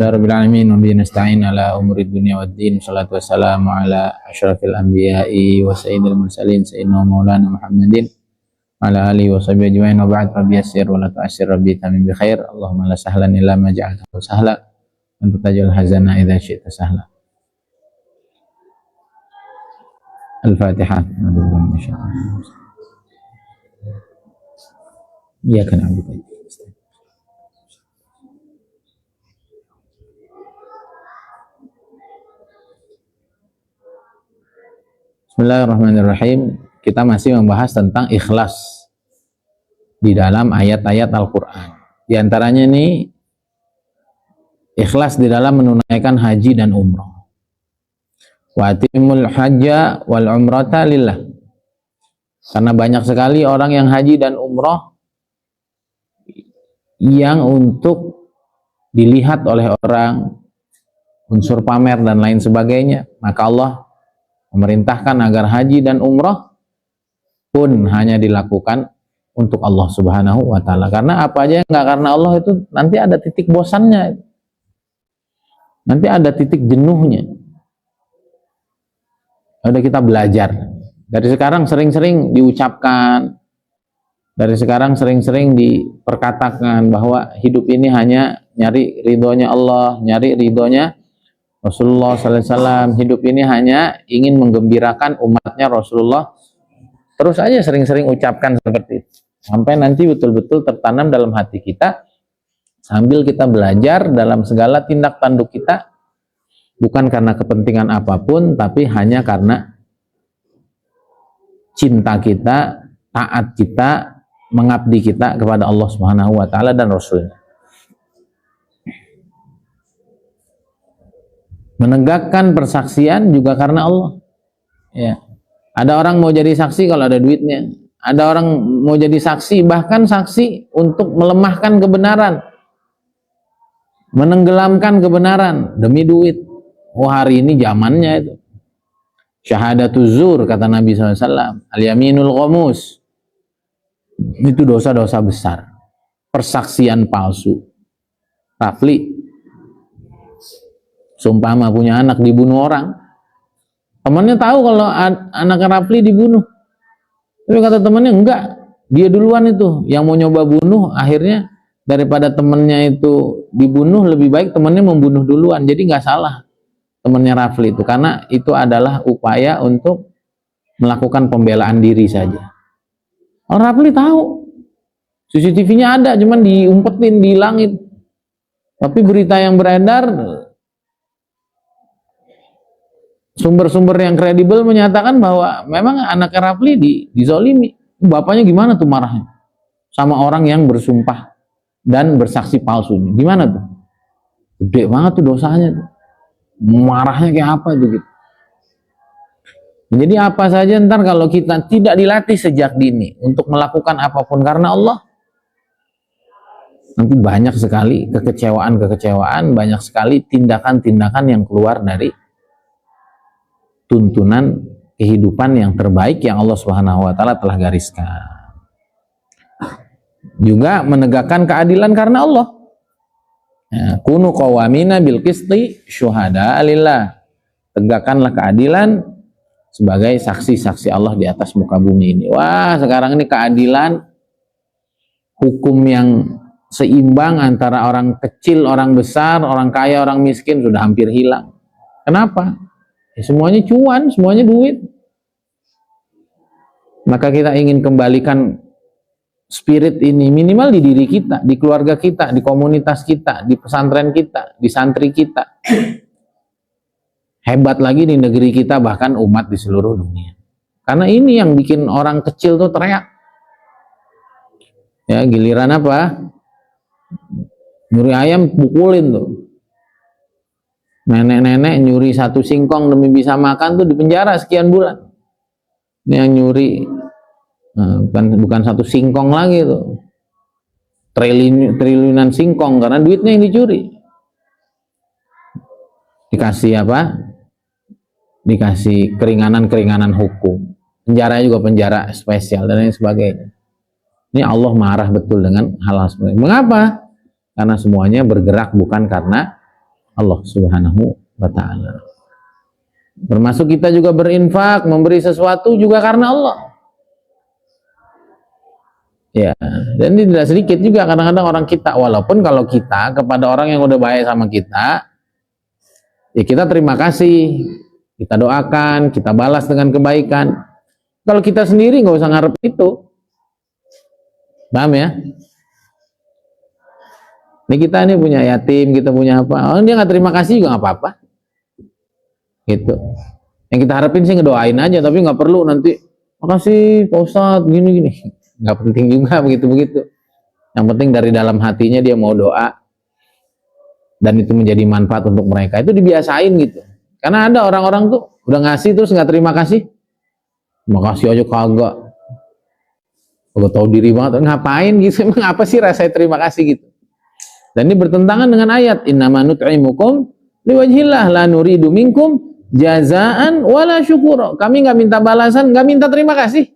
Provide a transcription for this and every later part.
Rabbil alamin wa bihi nasta'in ala umuri dunya waddin. Shalatu wassalamu ala asyrafil anbiya'i wa sayyidil mursalin sayyidina maulana Muhammadin ala alihi wa sahbihi ajma'in. Wa ba'd, rabbi yassir wa la tu'assir, rabbi tamim bi khair. Allahumma la sahlan illa ma ja'altahu sahla wa anta taj'al hazana idza syi'ta sahla. Al-Fatihah. Iya kan Abu Tayyib. Bismillahirrahmanirrahim. Kita masih membahas tentang ikhlas di dalam ayat-ayat Al-Quran. Di antaranya ini ikhlas di dalam menunaikan haji dan umrah. Wa atimul hajja wal umrata lillah. Karena banyak sekali orang yang haji dan umrah yang untuk dilihat oleh orang, unsur pamer dan lain sebagainya, maka Allah memerintahkan agar haji dan umrah pun hanya dilakukan untuk Allah Subhanahu wa Ta'ala. Karena apa aja yang nggak karena Allah itu nanti ada titik bosannya, nanti ada titik jenuhnya. Udah kita belajar dari sekarang, sering-sering diucapkan, dari sekarang sering-sering diperkatakan bahwa hidup ini hanya nyari ridhonya Allah, nyari ridhonya Rasulullah SAW. Hidup ini hanya ingin menggembirakan umatnya Rasulullah. Terus aja sering-sering ucapkan seperti itu, sampai nanti betul-betul tertanam dalam hati kita, sambil kita belajar dalam segala tindak tanduk kita, bukan karena kepentingan apapun, tapi hanya karena cinta kita, taat kita, mengabdi kita kepada Allah Subhanahu wa Ta'ala dan Rasulnya. Menegakkan persaksian juga karena Allah. Ya. Ada orang mau jadi saksi kalau ada duitnya. Ada orang mau jadi saksi, bahkan saksi untuk melemahkan kebenaran, menenggelamkan kebenaran demi duit. Oh, hari ini zamannya itu. Syahadatuz zur, kata Nabi SAW. Al-yaminul ghamus. Itu dosa-dosa besar. Persaksian palsu. Rafli seumpama punya anak dibunuh orang, temannya tahu kalau anak Rafli dibunuh, tapi kata temannya enggak, dia duluan itu yang mau nyoba bunuh. Akhirnya daripada temannya itu dibunuh, lebih baik temannya membunuh duluan. Jadi nggak salah temannya Rafli itu, karena itu adalah upaya untuk melakukan pembelaan diri saja. Orang Rafli tahu CCTV-nya ada, cuman diumpetin, dihilangin. Tapi berita yang beredar, sumber-sumber yang kredibel menyatakan bahwa memang anak Rafli dizolimi. Bapaknya gimana tuh marahnya sama orang yang bersumpah dan bersaksi palsu? Gimana tuh? Gede banget tuh dosanya tuh. Marahnya kayak apa tuh gitu. Jadi apa saja ntar kalau kita tidak dilatih sejak dini untuk melakukan apapun karena Allah, nanti banyak sekali kekecewaan, banyak sekali tindakan-tindakan yang keluar dari tuntunan kehidupan yang terbaik yang Allah Subhanahu wa Ta'ala telah gariskan. Juga menegakkan keadilan karena Allah. Ya, kunu qawamina bil qisti syuhada lillah. Tegakkanlah keadilan sebagai saksi-saksi Allah di atas muka bumi ini. Wah, sekarang ini keadilan, hukum yang seimbang antara orang kecil, orang besar, orang kaya, orang miskin sudah hampir hilang. Kenapa? Ya, semuanya cuan, semuanya duit. Maka kita ingin kembalikan spirit ini minimal di diri kita, di keluarga kita, di komunitas kita, di pesantren kita, di santri kita. Hebat lagi di negeri kita, bahkan umat di seluruh dunia. Karena ini yang bikin orang kecil tuh teriak. Ya, giliran apa? Nyuri ayam pukulin tuh. Nenek-nenek nyuri satu singkong demi bisa makan tuh di penjara sekian bulan. Ini yang nyuri bukan satu singkong lagi tuh, triliunan singkong, karena duitnya yang dicuri. Dikasih apa? Dikasih keringanan hukum. Penjara juga penjara spesial dan lain sebagainya. Ini Allah marah betul dengan hal-hal seperti ini. Mengapa? Karena semuanya bergerak bukan karena Allah Subhanahu wa ta'ala. Termasuk kita juga berinfak, memberi sesuatu juga karena Allah. Ya, dan ini tidak sedikit juga kadang-kadang orang kita, walaupun kalau kita kepada orang yang udah baik sama kita, ya kita terima kasih, kita doakan, kita balas dengan kebaikan. Kalau kita sendiri nggak usah ngarep itu. Paham ya? Ini kita ini punya yatim, kita punya apa? Oh, dia nggak terima kasih juga nggak apa-apa. Gitu. Yang kita harapin sih ngedoain aja, tapi nggak perlu nanti makasih Pak Ustadz gini-gini. Nggak penting juga begitu-begitu. Yang penting dari dalam hatinya dia mau doa dan itu menjadi manfaat untuk mereka. Itu dibiasain gitu. Karena ada orang-orang tuh udah ngasih terus nggak terima kasih. Makasih aja kagak. Kalau tahu diri banget, ngapain gitu? Emang apa sih rasanya terima kasih gitu? Dan ini bertentangan dengan ayat innama nut'imukum liwajhillah la nuridu minkum jazaan wala syukura. Kami nggak minta balasan, nggak minta terima kasih.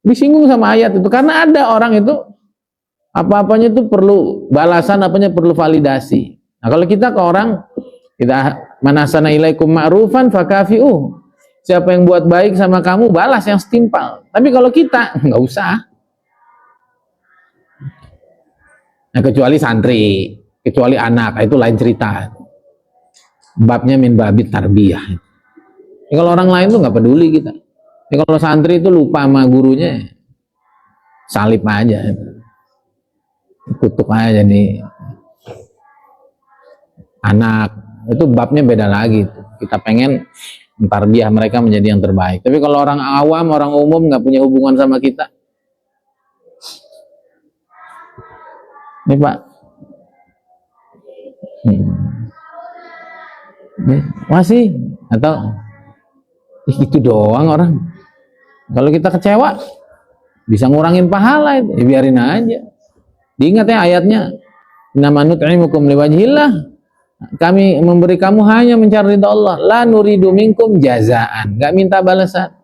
Disinggung sama ayat itu karena ada orang itu apa-apanya itu perlu balasan, apanya perlu validasi. Nah, kalau kita ke orang, kita manasana ilaikum ma'rufan fakafi'uh. Siapa yang buat baik sama kamu, balas yang setimpal. Tapi kalau kita nggak usah. Nah, kecuali santri, kecuali anak, itu lain cerita. Babnya min babit tarbiyah. Ya, kalau orang lain tuh nggak peduli kita. Ya, kalau santri itu lupa sama gurunya, salib aja, kutuk aja nih. Anak itu babnya beda lagi. Kita pengen tarbiyah mereka menjadi yang terbaik. Tapi kalau orang awam, orang umum nggak punya hubungan sama kita, nih Pak, masih atau itu doang orang. Kalau kita kecewa bisa ngurangin pahala itu, ya biarin aja. Diingat ya ayatnya, innama nut'imukum liwajhillah. Kami memberi kamu hanya mencari ridha Allah. La nuridu minkum jazaan, nggak minta balasan.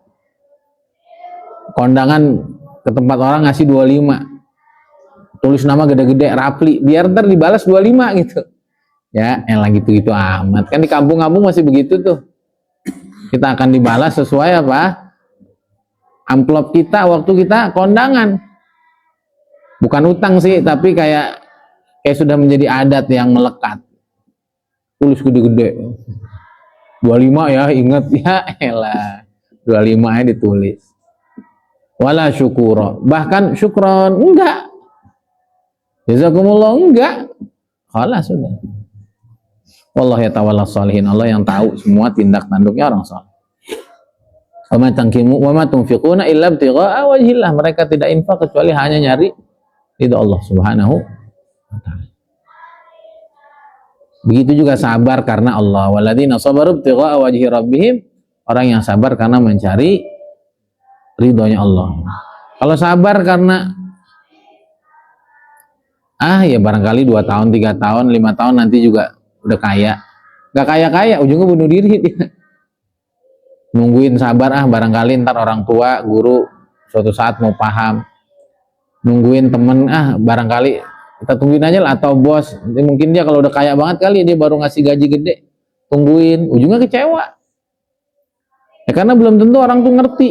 Kondangan ke tempat orang ngasih 25, tulis nama gede-gede rapli, biar ntar dibalas 25 gitu. Ya, elah gitu-gitu amat. Kan di kampung-kampung masih begitu tuh. Kita akan dibalas sesuai apa? Amplop kita waktu kita kondangan. Bukan utang sih, tapi kayak sudah menjadi adat yang melekat. Tulis gede-gede. 25 ya, ingat ya elah. 25 aja ditulis. Wala syukura. Bahkan syukron enggak. Jazakumullah enggak. Khalas sudah. Wallahu yatawalla shalihin. Allah yang tahu semua tindak tanduknya orang saleh. Wa ma tunfiquna illa ibtigha'a wajhillah. Mereka tidak infak kecuali hanya nyari ridha Allah Subhanahu wa ta'ala. Begitu juga sabar karena Allah. Walladzina sabaru ibtigha'a wajhi rabbihim. Orang yang sabar karena mencari ridhonya Allah. Kalau sabar karena ya barangkali 2 tahun, 3 tahun, 5 tahun nanti juga udah kaya. Gak kaya-kaya, ujungnya bunuh diri dia. Nungguin sabar barangkali ntar orang tua, guru suatu saat mau paham. Nungguin temen barangkali kita tungguin aja lah, atau bos. Mungkin dia kalau udah kaya banget kali dia baru ngasih gaji gede. Tungguin, ujungnya kecewa. Ya karena belum tentu orang tuh ngerti.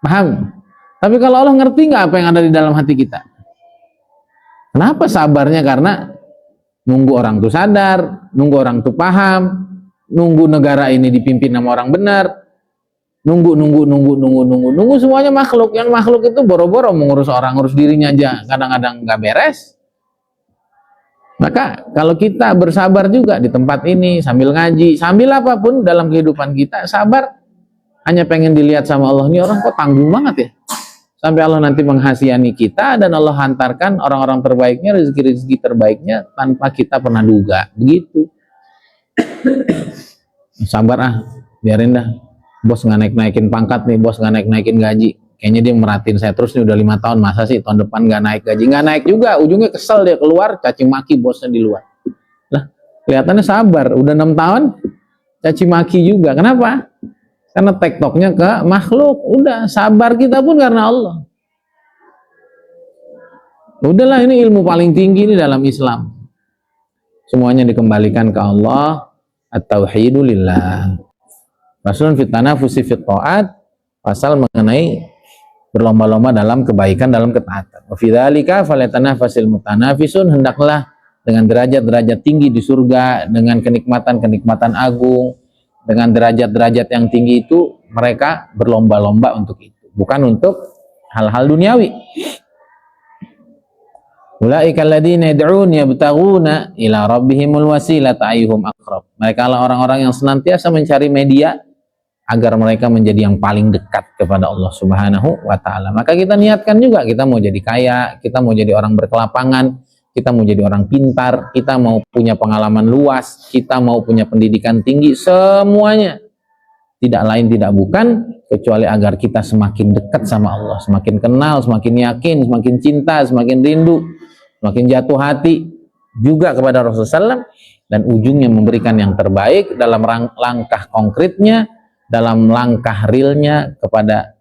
Paham? Tapi kalau Allah ngerti nggak apa yang ada di dalam hati kita? Kenapa sabarnya? Karena nunggu orang tuh sadar, nunggu orang tuh paham, nunggu negara ini dipimpin sama orang benar, nunggu semuanya makhluk. Yang makhluk itu boro-boro mengurus orang, ngurus dirinya aja kadang-kadang nggak beres. Maka kalau kita bersabar juga di tempat ini, sambil ngaji, sambil apapun dalam kehidupan kita, sabar hanya pengen dilihat sama Allah, ini orang kok tanggung banget ya. Sampai Allah nanti menghasihani kita dan Allah hantarkan orang-orang terbaiknya, rezeki-rezeki terbaiknya tanpa kita pernah duga. Begitu. Sabar biarin dah. Bos nggak naik-naikin pangkat nih, bos nggak naik-naikin gaji. Kayaknya dia merhatiin saya terus nih udah 5 tahun, masa sih tahun depan nggak naik gaji? Nggak naik juga, ujungnya kesel dia keluar, caci maki bosnya di luar. Lah, kelihatannya sabar, udah 6 tahun caci maki juga. Kenapa? Karena tektoknya ke makhluk. Udah, sabar kita pun karena Allah. Udahlah, ini ilmu paling tinggi ini dalam Islam. semuanya dikembalikan ke Allah. At-tauhidu lillah. Faslun fit tanafusi fit ta'at, pasal mengenai berlomba-lomba dalam kebaikan, dalam ketaatan. Wa fi dzalika falyatanafasil mutanafisun, hendaklah dengan derajat-derajat tinggi di surga, dengan kenikmatan-kenikmatan agung, dengan derajat-derajat yang tinggi itu, mereka berlomba-lomba untuk itu, bukan untuk hal-hal duniawi. Ulaika alladziina yad'uuna yabtaghuuna ila rabbihimul wasilata ayyuhum aqrab. Mereka lah orang-orang yang senantiasa mencari media agar mereka menjadi yang paling dekat kepada Allah Subhanahu wa taala. Maka kita niatkan juga, kita mau jadi kaya, kita mau jadi orang berkelapangan, kita mau jadi orang pintar, kita mau punya pengalaman luas, kita mau punya pendidikan tinggi, semuanya tidak lain tidak bukan kecuali agar kita semakin dekat sama Allah, semakin kenal, semakin yakin, semakin cinta, semakin rindu, semakin jatuh hati juga kepada Rasulullah SAW, dan ujungnya memberikan yang terbaik dalam langkah konkretnya, dalam langkah realnya kepada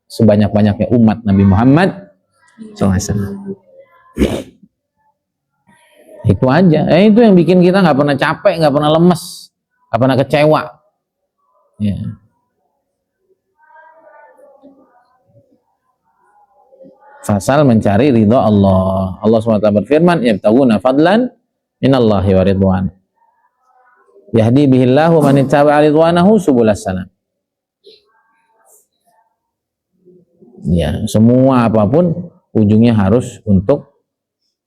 sebanyak-banyaknya umat Nabi Muhammad SAW. Itu aja. Itu yang bikin kita nggak pernah capek, nggak pernah lemes, nggak pernah kecewa. Ya. Fasal mencari ridho Allah. Allah SWT berfirman, yabtaguna fadlan minallahi wa ridwan. Yahdi bihillahu man ittaba'a ridwanahu subulas salam. Ya, semua apapun ujungnya harus untuk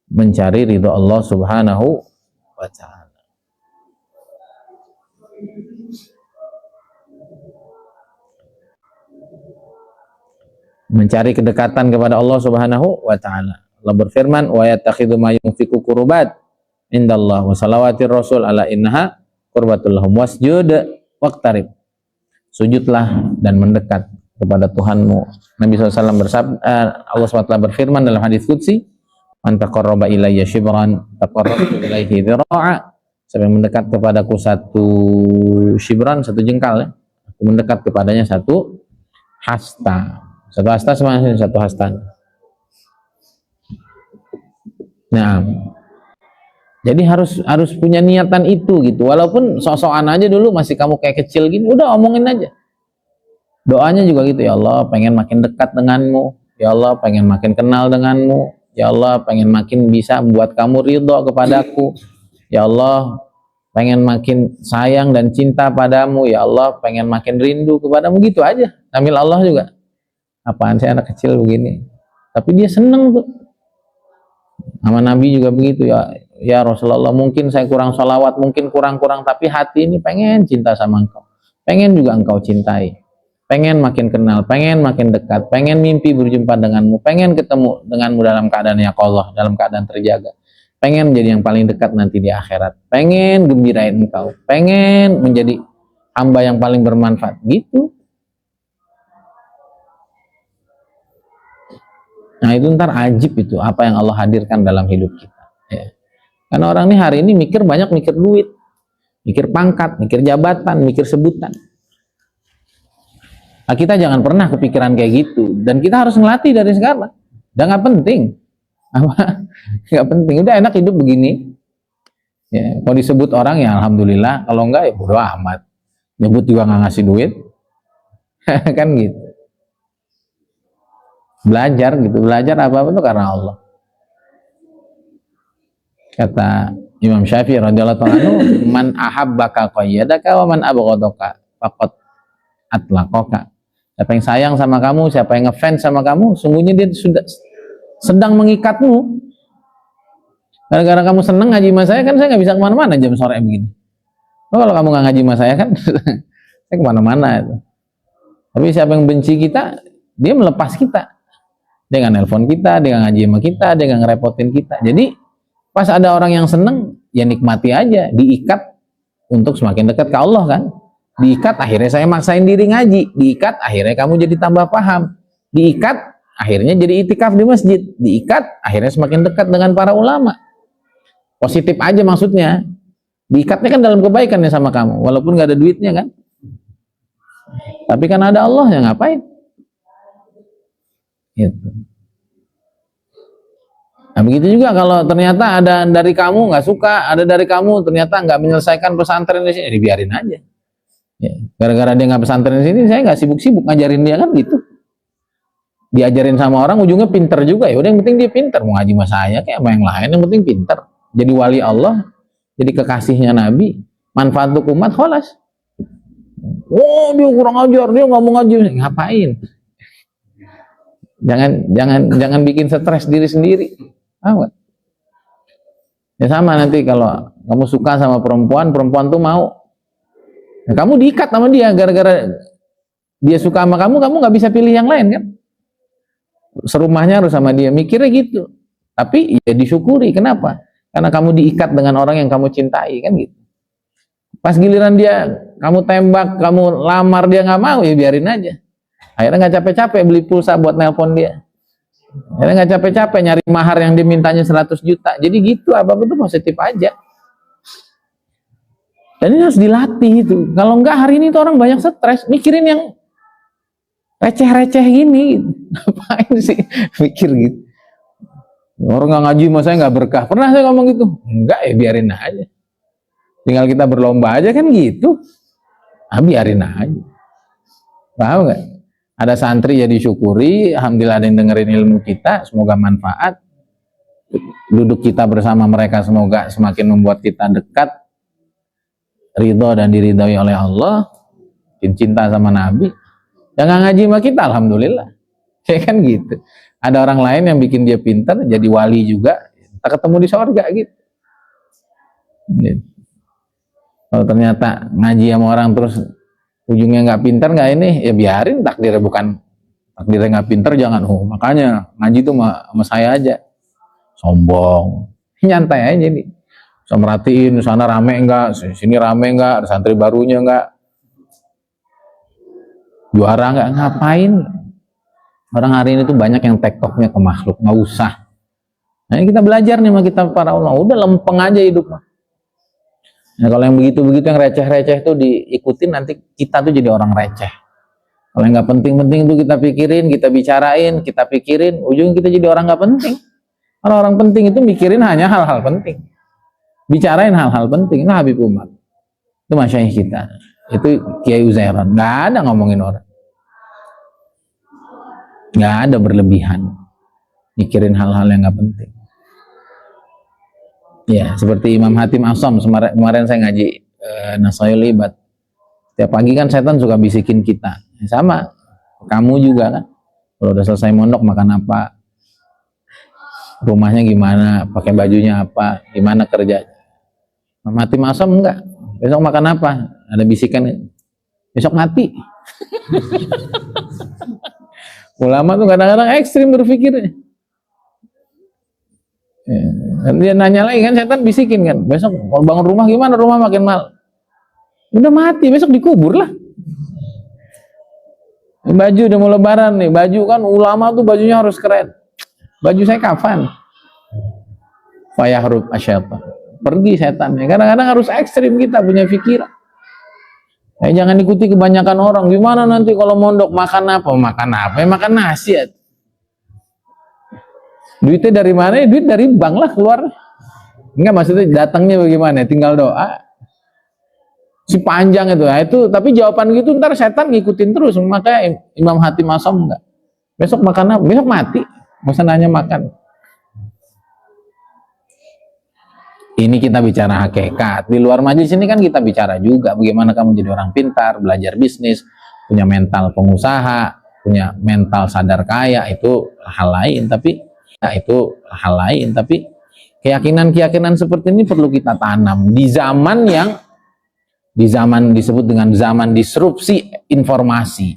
mencari ridho Allah Subhanahu wa ta'ala. Mencari kedekatan kepada Allah Subhanahu wa ta'ala. Allah berfirman, wa yattakhidhu ma yunfiqu qurbat indallah wa salawatir rasul ala innaha qurbatul lahum wasjud waqtarib. Sujudlah dan mendekat kepada Tuhanmu. Nabi SAW bersabda, Allah SWT berfirman dalam hadis qudsi, man taqarraba ilayya shibran taqarrabtu ilaihi dhira'a. Siapa yang mendekat kepadaku satu shibran, satu jengkal, ya, aku mendekat kepadanya satu hasta. Satu hasta semuanya satu hasta. Nah, jadi harus punya niatan itu gitu. Walaupun sok-sokan aja dulu, masih kamu kayak kecil gini, udah omongin aja. Doanya juga gitu, ya Allah pengen makin dekat denganmu, ya Allah pengen makin kenal denganmu, ya Allah pengen makin bisa membuat kamu ridho kepadaku, ya Allah pengen makin sayang dan cinta padamu, ya Allah pengen makin rindu kepadamu, gitu aja. Sambil Allah juga, apaan sih anak kecil begini, tapi dia seneng tuh. Sama Nabi juga begitu, ya Rasulullah, mungkin saya kurang sholawat, mungkin kurang-kurang, tapi hati ini pengen cinta sama engkau, pengen juga engkau cintai, pengen makin kenal, pengen makin dekat, pengen mimpi berjumpa denganmu, pengen ketemu denganmu dalam keadaan ya Allah, dalam keadaan terjaga, pengen menjadi yang paling dekat nanti di akhirat, pengen gembirain engkau, pengen menjadi hamba yang paling bermanfaat, gitu. Nah itu ntar ajib itu apa yang Allah hadirkan dalam hidup kita, ya. Karena orang ini hari ini banyak mikir duit, mikir pangkat, mikir jabatan, mikir sebutan. Nah, kita jangan pernah kepikiran kayak gitu, dan kita harus ngelatih dari sekarang. Udah nggak penting, nggak penting, udah enak hidup begini. Ya, kalau disebut orang ya alhamdulillah, kalau enggak ya bodo amat. Nyebut juga nggak ngasih duit, kan gitu. Belajar gitu, belajar apa-apa itu karena Allah. Kata Imam Syafi'i radhiyallahu anhu, man ahabbaka qayyadaka wa man abghadaka faqad atlaqaka. Siapa yang sayang sama kamu, siapa yang ngefans sama kamu, sungguhnya dia sudah sedang mengikatmu. Gara-gara kamu seneng ngaji sama saya, kan saya nggak bisa kemana-mana jam sore begini. Kalau kamu nggak ngaji sama saya kan saya kemana-mana itu. Tapi siapa yang benci kita, dia melepas kita. Dia nggak nelpon kita, dia nggak ngaji sama kita, dia nggak ngerepotin kita. Jadi pas ada orang yang seneng, ya nikmati aja, diikat untuk semakin dekat ke Allah kan. Diikat akhirnya saya maksain diri ngaji, diikat akhirnya kamu jadi tambah paham, diikat akhirnya jadi itikaf di masjid, diikat akhirnya semakin dekat dengan para ulama. Positif aja maksudnya, diikatnya kan dalam kebaikan ya sama kamu, walaupun nggak ada duitnya kan. Tapi kan ada Allah, ya ngapain? Gitu. Nah begitu juga kalau ternyata ada dari kamu nggak suka, ada dari kamu ternyata nggak menyelesaikan pesantren di sini, dibiarin aja. Ya, gara-gara dia nggak pesantren di sini, saya nggak sibuk-sibuk ngajarin dia kan gitu. Diajarin sama orang ujungnya pinter juga ya. Udah yang penting dia pinter, mau ngaji sama saya kayak sama yang lain, yang penting pinter. Jadi wali Allah, jadi kekasihnya Nabi, manfaat untuk umat, kholas. Oh dia kurang ajar, dia nggak mau ngaji, ngapain? Jangan bikin stres diri sendiri. Ya sama nanti kalau kamu suka sama perempuan, perempuan tuh mau, nah, kamu diikat sama dia gara-gara dia suka sama kamu nggak bisa pilih yang lain kan? Serumahnya harus sama dia, mikirnya gitu. Tapi ya disyukuri, kenapa? Karena kamu diikat dengan orang yang kamu cintai kan gitu. Pas giliran dia kamu tembak, kamu lamar dia nggak mau, ya biarin aja. Akhirnya nggak capek-capek beli pulsa buat nelpon dia. Akhirnya nggak capek-capek nyari mahar yang dimintanya 100 juta. Jadi gitu, apa-apa tuh positif aja. Dan ini harus dilatih itu. Kalau enggak hari ini tuh orang banyak stres, mikirin yang receh-receh gini. Ngapain sih mikir gitu? Orang nggak ngaji mas saya nggak berkah. Pernah saya ngomong gitu? Enggak ya biarin aja. Tinggal kita berlomba aja kan gitu. Biarin aja. Paham nggak? Ada santri ya disyukuri, alhamdulillah ada yang dengerin ilmu kita, semoga manfaat. Duduk kita bersama mereka semoga semakin membuat kita dekat, ridho dan diridhoi oleh Allah, cinta sama Nabi. Yang nggak ngaji sama kita, alhamdulillah. Ya kan gitu. Ada orang lain yang bikin dia pintar, jadi wali juga, kita ketemu di sorga gitu. Kalau ternyata ngaji sama orang terus ujungnya nggak pintar nggak ini, ya biarin, takdirnya nggak pintar jangan, makanya ngaji tuh sama saya aja, sombong, nyantai aja nih, bisa merhatiin sana rame enggak, sini rame enggak, ada santri barunya enggak, juara enggak, ngapain? Orang hari ini tuh banyak yang tektoknya ke makhluk, nggak usah. Nah ini kita belajar nih sama kita para ulama, udah lempeng aja hidup mah. Nah, kalau yang begitu-begitu yang receh-receh itu diikutin, nanti kita tuh jadi orang receh. Kalau yang nggak penting-penting itu kita pikirin, kita bicarain, kita pikirin, ujung kita jadi orang nggak penting. Kalau orang penting itu mikirin hanya hal-hal penting, bicarain hal-hal penting. Nah Habib Umar itu masyayikh kita, itu Kiai Uzairon, nggak ada ngomongin orang, nggak ada berlebihan, mikirin hal-hal yang nggak penting. Ya, seperti Imam Hatim Asom, kemarin saya ngaji Nasayul Ibad. Setiap pagi kan setan suka bisikin kita. Sama, kamu juga kan. Kalau udah selesai mondok makan apa? Rumahnya gimana? Pakai bajunya apa? Gimana kerja? Imam Hatim Asom enggak. Besok makan apa? Ada bisikan. Besok mati. Ulama tuh kadang-kadang ekstrim berpikirnya. Dan dia nanya lagi kan, setan bisikin kan, besok mau bangun rumah gimana, rumah makin mahal, udah mati besok dikubur lah. Baju udah mau lebaran nih, baju kan ulama tuh bajunya harus keren, baju saya kafan, fayahrub asyaitan, pergi setannya. Kadang-kadang harus ekstrim kita punya pikiran. Jangan ikuti kebanyakan orang. Gimana nanti kalau mondok makan apa? Makan apa? Ya makan nasi ya. Duitnya dari mana? Duit dari bank lah keluar. Enggak, maksudnya datangnya bagaimana? Tinggal doa. Si panjang itu. Nah, itu tapi jawaban gitu ntar setan ngikutin terus. Makanya Imam Hatim Asom enggak. Besok makan apa? Besok mati. Masa nanya makan. Ini kita bicara hakikat. Di luar majelis ini kan kita bicara juga bagaimana kamu jadi orang pintar, belajar bisnis, punya mental pengusaha, punya mental sadar kaya, itu hal lain. Tapi keyakinan-keyakinan seperti ini perlu kita tanam di zaman disebut dengan zaman disrupsi informasi,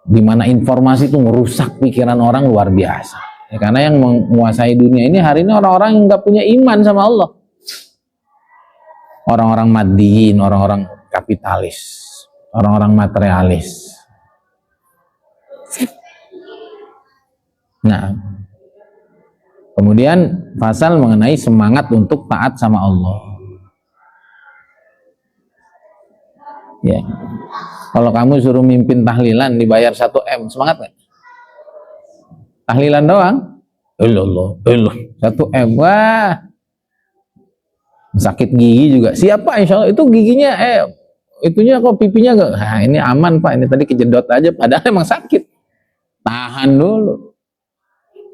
di mana informasi itu merusak pikiran orang luar biasa. Ya, karena yang menguasai dunia ini hari ini orang-orang yang nggak punya iman sama Allah, orang-orang maddiin, orang-orang kapitalis, orang-orang materialis. Nah, kemudian pasal mengenai semangat untuk taat sama Allah. Ya, kalau kamu suruh mimpin tahlilan dibayar 1 M, semangat nggak? Tahlilan doang, Allah, 1 M, wah, sakit gigi juga, siapa insya Allah, itu giginya, itunya kok pipinya gak, nah, ini aman Pak, ini tadi kejedot aja, padahal emang sakit, tahan dulu.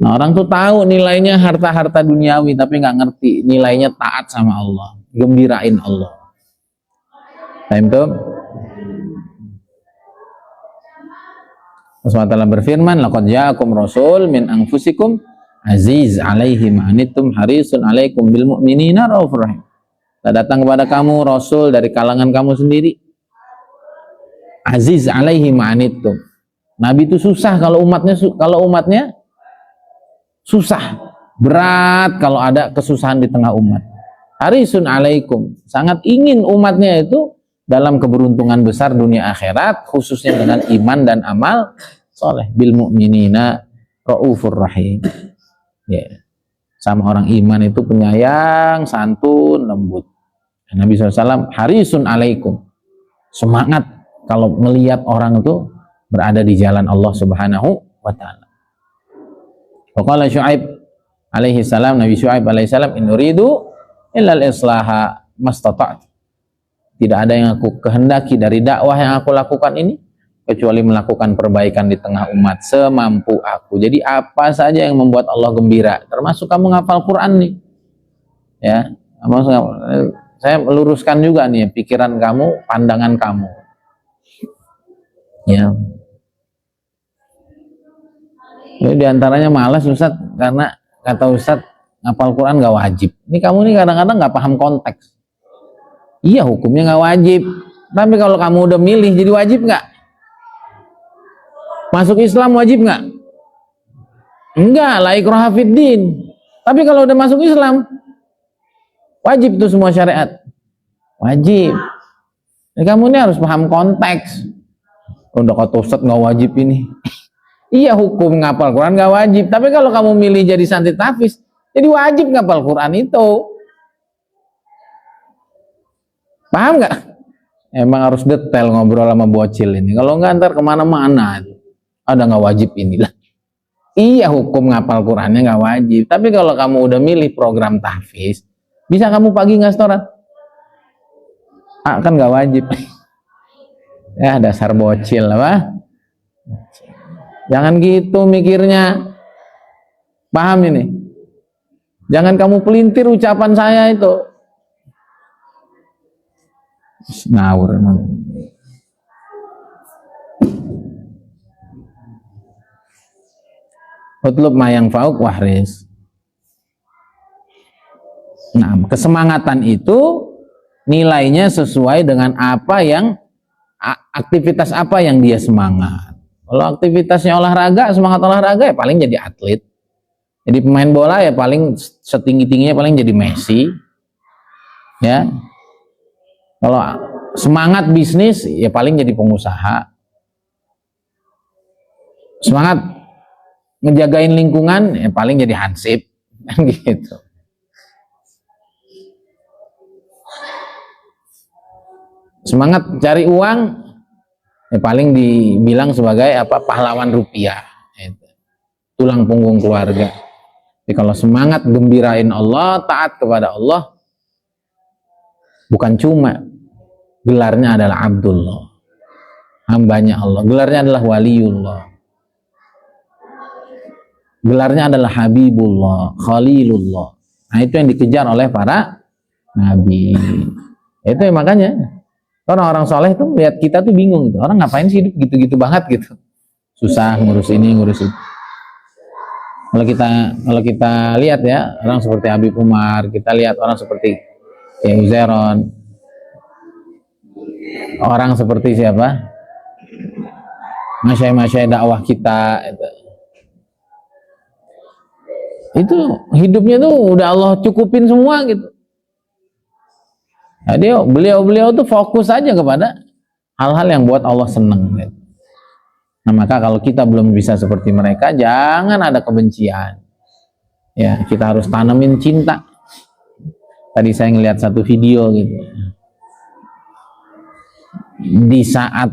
Nah orang tuh tahu nilainya harta-harta duniawi, tapi nggak ngerti nilainya taat sama Allah, gembirain Allah. Time tuh Allah SWT berfirman, laqad ja'akum rasul min anfusikum aziz alaihi ma'anittum harisun alaikum bil mu'minina raufur rahim. Telah datang kepada kamu rasul dari kalangan kamu sendiri, aziz alaihi ma'anittum. Nabi itu susah kalau umatnya susah, berat kalau ada kesusahan di tengah umat. Harisun alaikum, sangat ingin umatnya itu dalam keberuntungan besar dunia akhirat, khususnya dengan iman dan amal soleh. Bil mu'minina raufur rahim. Ya. Sama orang iman itu penyayang, santun, lembut. Nabi SAW harisun alaikum, semangat kalau melihat orang itu berada di jalan Allah Subhanahu wa ta'ala. Waqala Syu'aib alaihi salam, Nabi Syu'aib alaihi salam, in uridu illa al-islaha mastata'tu. Tidak ada yang aku kehendaki dari dakwah yang aku lakukan ini kecuali melakukan perbaikan di tengah umat semampu aku. Jadi apa saja yang membuat Allah gembira, termasuk kamu ngapal Quran nih. Ya, saya meluruskan juga nih pikiran kamu, pandangan kamu. Ya. Ini diantaranya malas Ustaz, karena kata Ustaz ngapal Quran gak wajib. Ini kamu nih kadang-kadang gak paham konteks. Iya hukumnya gak wajib, tapi kalau kamu udah milih jadi wajib gak? Masuk Islam wajib gak? Enggak, la ikraha fiddin. Tapi kalau udah masuk Islam wajib tuh semua syariat, wajib. Jadi kamu ini harus paham konteks. Udah kata Ustaz gak wajib ini. Iya hukum ngapal Quran gak wajib, tapi kalau kamu milih jadi santri tahfiz, jadi wajib ngapal Quran itu. Paham gak? Emang harus detail ngobrol sama bocil ini. Kalau nggak ntar kemana-mana. Ada nggak wajib inilah. Iya hukum ngapal Qurannya nggak wajib, tapi kalau kamu udah milih program tahfiz, bisa kamu pagi nggak setoran? Kan nggak wajib. Ya dasar bocil apa? Jangan gitu mikirnya. Paham ini? Jangan kamu pelintir ucapan saya itu. Ngawur emang. Utlub mayang fauk wahris. Nah, kesemangatan itu nilainya sesuai dengan apa yang aktivitas apa yang dia semangat. Kalau aktivitasnya olahraga, semangat olahraga ya paling jadi atlet. Jadi pemain bola ya paling setinggi-tingginya paling jadi Messi. Ya. Kalau semangat bisnis ya paling jadi pengusaha. Semangat ngejagain lingkungan ya paling jadi hansip gitu. Semangat cari uang ya paling dibilang sebagai apa, pahlawan rupiah gitu. Tulang punggung keluarga. Jadi kalau semangat gembirain Allah, taat kepada Allah, bukan cuma gelarnya adalah Abdullah, hambanya Allah, gelarnya adalah waliullah, gelarnya adalah Habibullah, Khalilullah. Nah itu yang dikejar oleh para nabi. Itu ya, makanya orang-orang soleh tuh lihat kita tuh bingung gitu. Orang ngapain sih hidup gitu-gitu banget gitu, susah ngurus ini ngurus itu. Kalau kita lihat ya, orang seperti Habib Umar, kita lihat orang seperti Uzairon, orang seperti siapa, masyai-masyai dakwah kita, itu hidupnya tuh udah Allah cukupin semua gitu. Nah, beliau tuh fokus aja kepada hal-hal yang buat Allah seneng gitu. Nah maka kalau kita belum bisa seperti mereka, jangan ada kebencian ya, kita harus tanemin cinta. Tadi saya ngeliat satu video gitu, di saat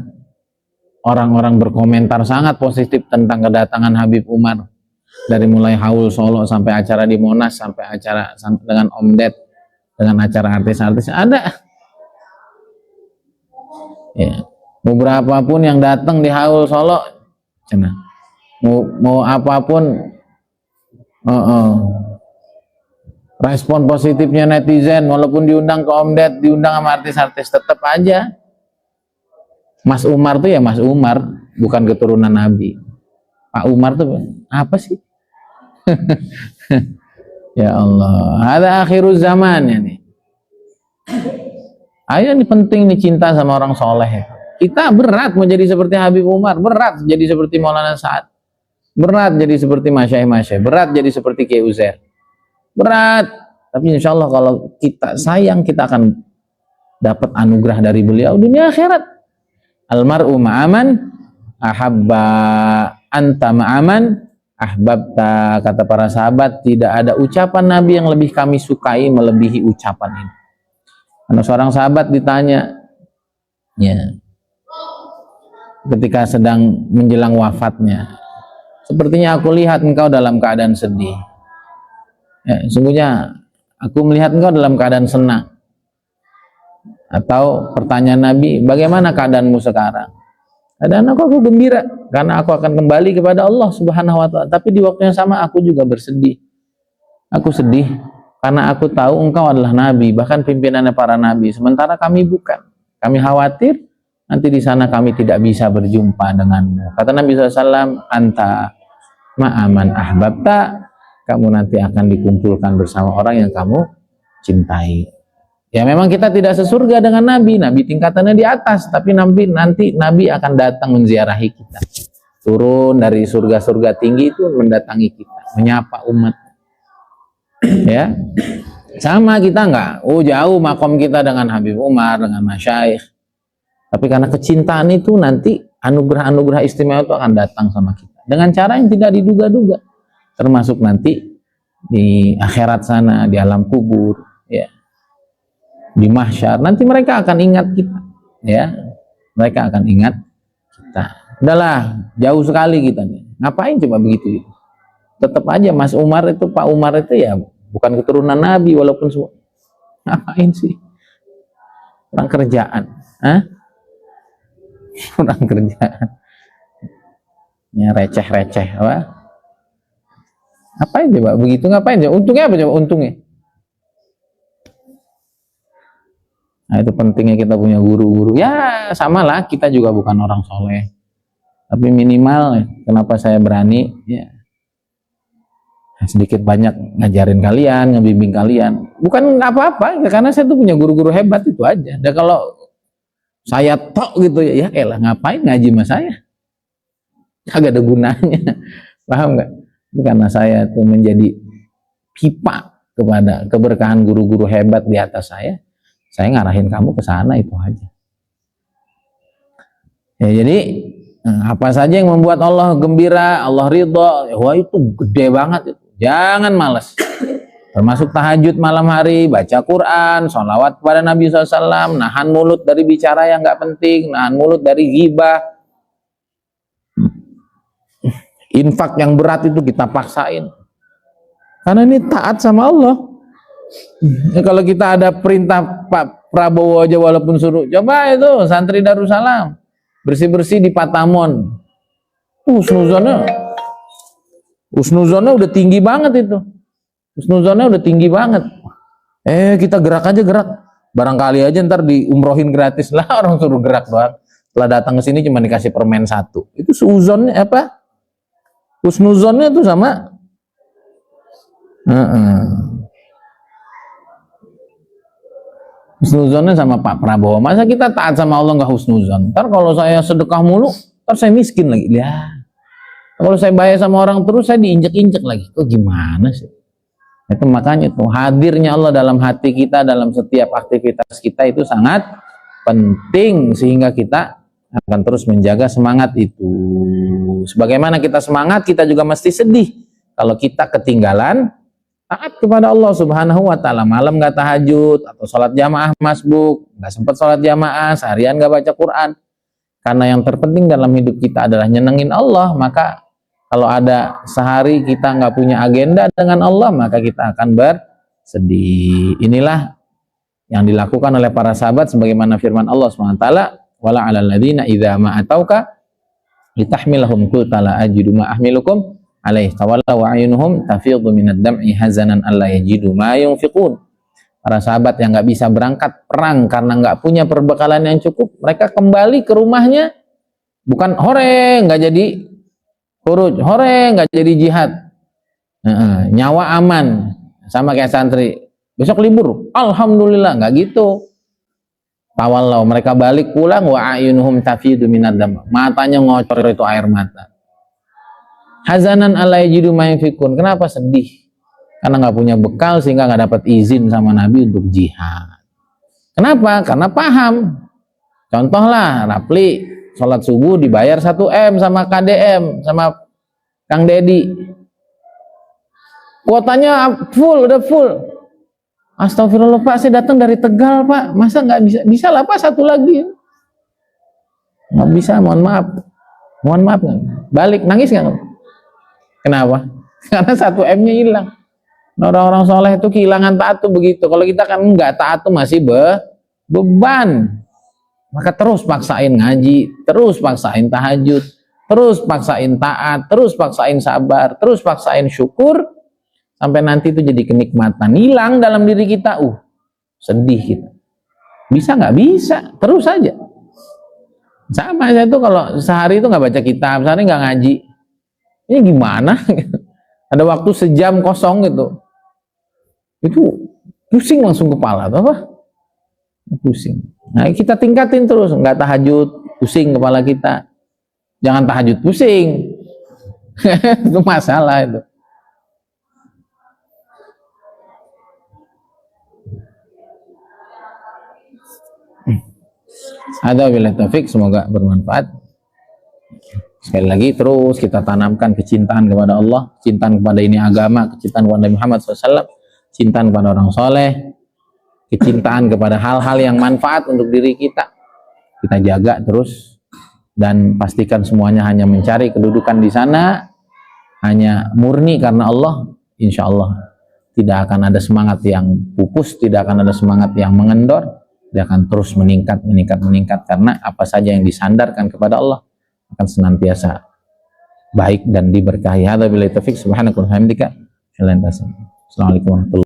orang-orang berkomentar sangat positif tentang kedatangan Habib Umar, Dari mulai haul Solo sampai acara di Monas, sampai acara dengan Om Ded, dengan acara artis-artis ada. Ya. Beberapa pun yang datang di haul Solo, cina. Mau apapun, respon positifnya netizen, walaupun diundang ke Om Ded, diundang sama artis-artis, tetap aja Mas Umar tuh ya Mas Umar, bukan keturunan Nabi. Pak Umar tuh apa sih? Ya Allah, ada akhirul zaman ya nih. Ayo ini penting nih, cinta sama orang soleh ya. Kita berat mau jadi seperti Habib Umar, berat jadi seperti Maulana Sa'ad, berat jadi seperti Masyaih, berat jadi seperti Kiai Uzair, berat. Tapi insya Allah kalau kita sayang, kita akan dapat anugerah dari beliau dunia akhirat. Almar'u ma'aman ahabba anta ma'aman ahbabta, kata para sahabat, tidak ada ucapan Nabi yang lebih kami sukai melebihi ucapan ini. Karena seorang sahabat ditanya, ya, ketika sedang menjelang wafatnya, sepertinya aku lihat engkau dalam keadaan sedih. Ya, sungguhnya aku melihat engkau dalam keadaan senang. Atau pertanyaan Nabi, bagaimana keadaanmu sekarang? Dan aku gembira karena aku akan kembali kepada Allah Subhanahu wa Ta'ala. Tapi di waktu yang sama aku juga bersedih. Aku sedih karena aku tahu engkau adalah nabi, bahkan pimpinannya para nabi, sementara kami bukan. Kami khawatir nanti di sana kami tidak bisa berjumpa denganmu. Kata Nabi SAW, anta ma'aman ahbabta, kamu nanti akan dikumpulkan bersama orang yang kamu cintai. Ya memang kita tidak sesurga dengan Nabi, Nabi tingkatannya di atas, tapi nanti Nabi akan datang menziarahi kita, turun dari surga-surga tinggi itu mendatangi kita, menyapa umat. Ya, sama kita nggak, jauh makom kita dengan Habib Umar, dengan Masyaikh, tapi karena kecintaan itu nanti anugerah-anugerah istimewa itu akan datang sama kita dengan cara yang tidak diduga-duga, termasuk nanti di akhirat sana, di alam kubur, ya, di mahsyar, nanti mereka akan ingat kita, ya, mereka akan ingat kita. Udahlah, jauh sekali kita nih, ngapain coba begitu? Tetap aja Mas Umar itu, Pak Umar itu ya bukan keturunan Nabi, walaupun semua, ngapain sih? Kurang kerjaan, kurang kerjaan, ya receh-receh, apa? Ngapain coba begitu? Ngapain coba? Untungnya apa coba? Untungnya? Nah itu pentingnya kita punya guru-guru. Ya samalah, kita juga bukan orang soleh, tapi minimal kenapa saya berani, ya sedikit banyak ngajarin kalian, ngebimbing kalian. Bukan apa-apa, ya, karena saya tuh punya guru-guru hebat, itu aja. Dan kalau saya tok gitu ya elah, ngapain ngaji sama saya? Kagak ada gunanya. Paham nggak? Itu karena saya tuh menjadi pipa kepada keberkahan guru-guru hebat di atas saya ngarahin kamu ke sana, itu aja. Ya, jadi apa saja yang membuat Allah gembira, Allah ridho, wah itu gede banget itu. Jangan malas. Termasuk tahajud malam hari, baca Quran, sholawat kepada Nabi SAW, nahan mulut dari bicara yang nggak penting, nahan mulut dari ghibah. Infak yang berat itu kita paksain. Karena ini taat sama Allah. Kalau kita ada perintah Pak Prabowo aja walaupun suruh, coba itu santri Darussalam bersih-bersih di Patamon, husnuzonnya udah tinggi banget itu, husnuzonnya udah tinggi banget. Kita gerak aja, gerak, barangkali aja ntar diumrohin gratis lah, orang suruh gerak doang. Setelah datang ke sini cuma dikasih permen 1. Itu suzonnya apa? Husnuzonnya itu sama. Husnuzonnya sama Pak Prabowo. Masa kita taat sama Allah nggak husnuzon? Ntar kalau saya sedekah mulu, ntar saya miskin lagi. Ya. Kalau saya bayar sama orang terus, saya diinjek-injek lagi. Kok gimana sih? Itu makanya tuh hadirnya Allah dalam hati kita, dalam setiap aktivitas kita itu sangat penting, sehingga kita akan terus menjaga semangat itu. Sebagaimana kita semangat, kita juga mesti sedih kalau kita ketinggalan taat kepada Allah Subhanahu wa Ta'ala. Malam nggak tahajud, atau sholat jamaah masbuk, nggak sempat sholat jamaah, seharian nggak baca Quran. Karena yang terpenting dalam hidup kita adalah nyenengin Allah, maka Kalau ada sehari kita nggak punya agenda dengan Allah, maka kita akan bersedih. Inilah yang dilakukan oleh para sahabat sebagaimana firman Allah SWT, wala 'alal ladzina idza ma atauka litahmilahum qulta la ajidu ma ahmilukum alaihi tawalla wa ayunuhum tafidhu minad dam'i hazanan alla yajidu ma yunfiqun. Para sahabat yang nggak bisa berangkat perang karena nggak punya perbekalan yang cukup, mereka kembali ke rumahnya bukan hore nggak jadi khuruj, hore nggak jadi jihad, nyawa aman, sama kayak santri besok libur, alhamdulillah, nggak gitu. Tawallau, mereka balik pulang, wa ayunuhum tafidu minad dam, matanya ngocor itu air mata. Hazanan alla yajidu ma yunfiqun, kenapa sedih? Karena nggak punya bekal sehingga nggak dapat izin sama Nabi untuk jihad. Kenapa? Karena paham. Contohlah Rapli sholat subuh dibayar 1 M sama KDM sama Kang Dedi, kuotanya full, udah full. Astagfirullah Pak, saya datang dari Tegal Pak, masa nggak bisa? Bisa lah Pak, satu lagi. Nggak bisa, mohon maaf, balik, nangis nggak? Kenapa? Karena 1 M-nya hilang. Orang-orang soleh itu kehilangan taat tuh begitu. Kalau kita kan nggak taat tuh masih beban, maka terus paksain ngaji, terus paksain tahajud, terus paksain taat, terus paksain sabar, terus paksain syukur, sampai nanti itu jadi kenikmatan hilang dalam diri kita. Sedih kita. Bisa nggak? Bisa, terus saja. Sama saya tuh kalau sehari itu nggak baca kitab, sehari nggak ngaji, ini gimana? Ada waktu sejam kosong gitu, itu pusing langsung kepala, atau apa? Pusing. Nah, kita tingkatin terus, nggak tahajud, pusing kepala kita. Jangan tahajud pusing. Itu masalah itu. Ada billahi taufik, semoga bermanfaat. Sekali lagi terus kita tanamkan kecintaan kepada Allah, kecintaan kepada ini agama, kecintaan kepada Muhammad SAW, kecintaan kepada orang soleh, kecintaan kepada hal-hal yang manfaat untuk diri kita. Kita jaga terus dan pastikan semuanya hanya mencari kedudukan di sana, hanya murni karena Allah. Insya Allah tidak akan ada semangat yang pupus, tidak akan ada semangat yang mengendor, dia akan terus meningkat karena apa saja yang disandarkan kepada Allah akan senantiasa baik dan diberkahi. Hadza billahi taufik, subhanaka wa bihamdika, assalamualaikum warahmatullahi wabarakatuh.